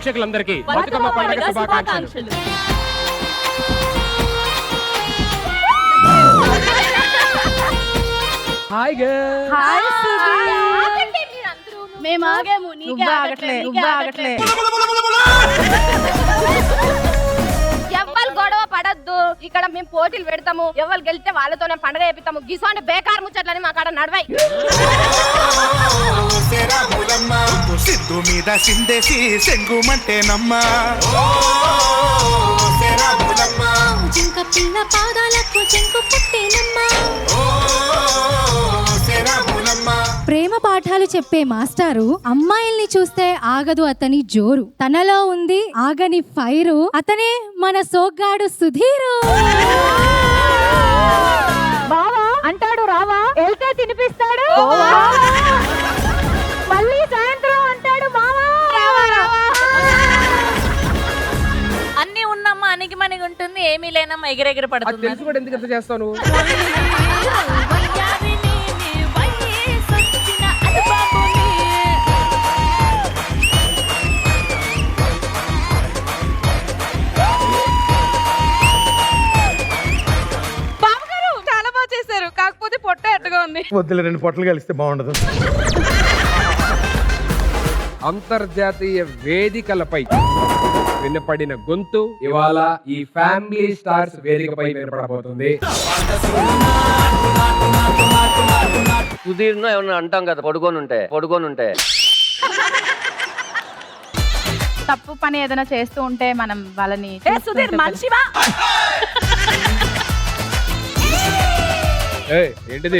ప్రేక్షకులందరికీ బతుకమ్మ పండుగ శుభాకాంక్షలు. Hi girl. హాయ్ సుధీ. మేము ఆగాము, నీకే ఆగట్లే. ఎవ్వరు గొడవ పడద్దు. ఇక్కడ మేము పోటీలు పెడతాము, ఎవరు గెలిస్తే వాళ్ళతోనే పండుగ చేపిస్తాము. గిసోంటి బేకార్ ముచ్చట్లని మా కాడ నడవాయి. సిద్ధు మీద సిందేసి సెంగుమంటే నమ్మా జింక పిల్ల పాదాలకు చెంకు పుట్టేనమ్మా. ప్రేమ పాఠాలు చెప్పే మాస్టారు అమ్మాయిల్ని చూస్తే ఆగదు అతని జోరు, తనలో ఉంది ఆగని ఫైరు, అతనే మన సోగ్గాడు సుధీరు. బావా అంటాడు రావా, వెళ్తే తినిపిస్తాడు. మళ్ళీ సాయంత్రం అంటాడు మావా. అన్ని ఉన్నమ్మా అనికి మనకి ఉంటుంది, ఏమీ లేనమ్మా ఎగిరెగిరి అది పడుతుంది. తెలిసి కూడా ఎందుకు ఎంత చేస్తాను? చాలా బాగా చేశారు, కాకపోతే పొట్ట ఎట్టుగా ఉంది. వద్దులే, 2 పొట్టలు కలిస్తే బాగుండదు. అంతర్జాతీయ వేదికలపై వినపడిన గొంతు ఇవాళ ఈ ఫ్యామిలీ స్టార్స్ వేదికపై వినపడబోతుంది. సుధీర్ను ఏమన్నా అంటాం కదా, పడుకొని ఉంటే తప్పు పని ఏదైనా చేస్తూ ఉంటే మనం వాళ్ళని సుధీర్ మనిషివా? ఏంటిది?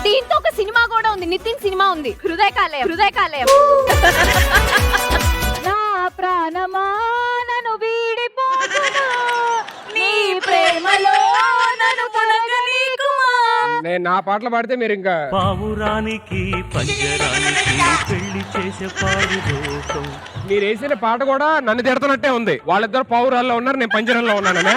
దీంతో ఒక సినిమా కూడా ఉంది, నితిన్ సినిమా ఉంది, హృదయ కాలేయం. నా ప్రాణమా నన్ను వీడిపోకుమా, నీ ప్రేమలో నన్ను పొనగనీకుమా. నేను నా పాటలు పాడితే మీరు ఇంకా పావురానికి పంజరానికి పెళ్లి చేసే పాడు లోకం. మీరు వేసిన పాట కూడా నన్ను తిడుతున్నట్టే ఉంది. వాళ్ళిద్దరు పావురాల్లో ఉన్నారు, నేను పంజరంలో ఉన్నాననే.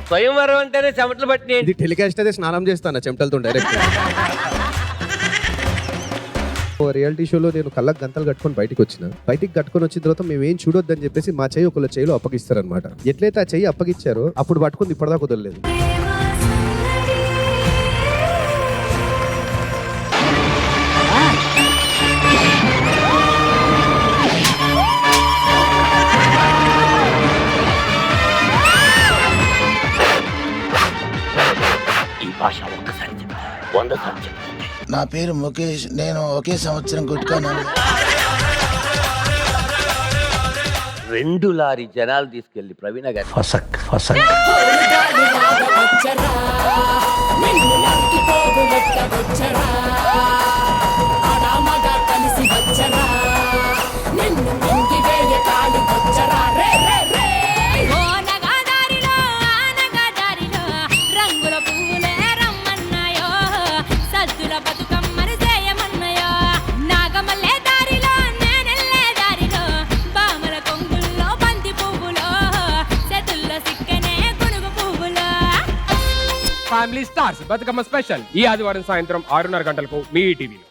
స్వయంవరం అంటేనే చెమటలు పట్టినాయి. ఇది టెలికాస్ట్ అయితే స్నానం చేస్తాను చెమటలతో డైరెక్ట్. రియాలిటీ షోలో నేను కళ్ళకు గంతలు కట్టుకొని బయటికి కట్టుకొని వచ్చిన తర్వాత మేము ఏం చూడొద్దని చెప్పేసి మా చెయ్యి ఒకళ్ళ చెయ్యిలో అప్పగిస్తారనమాట. ఎట్లయితే ఆ చెయ్యి అప్పగిచ్చారో అప్పుడు పట్టుకుంది ఇప్పటిదాకా కుదరలేదు. నా పేరు ముఖేష్, నేను ఒకే సంవత్సరం కొట్టుకున్నాను. 2 లారీ జనాలు తీసుకెళ్లి ప్రవీణ గారి ఫ్యామిలీ స్టార్స్ బతుకమ్మ స్పెషల్ ఈ ఆదివారం సాయంత్రం 6:30 గంటలకు మీ టీవీలో.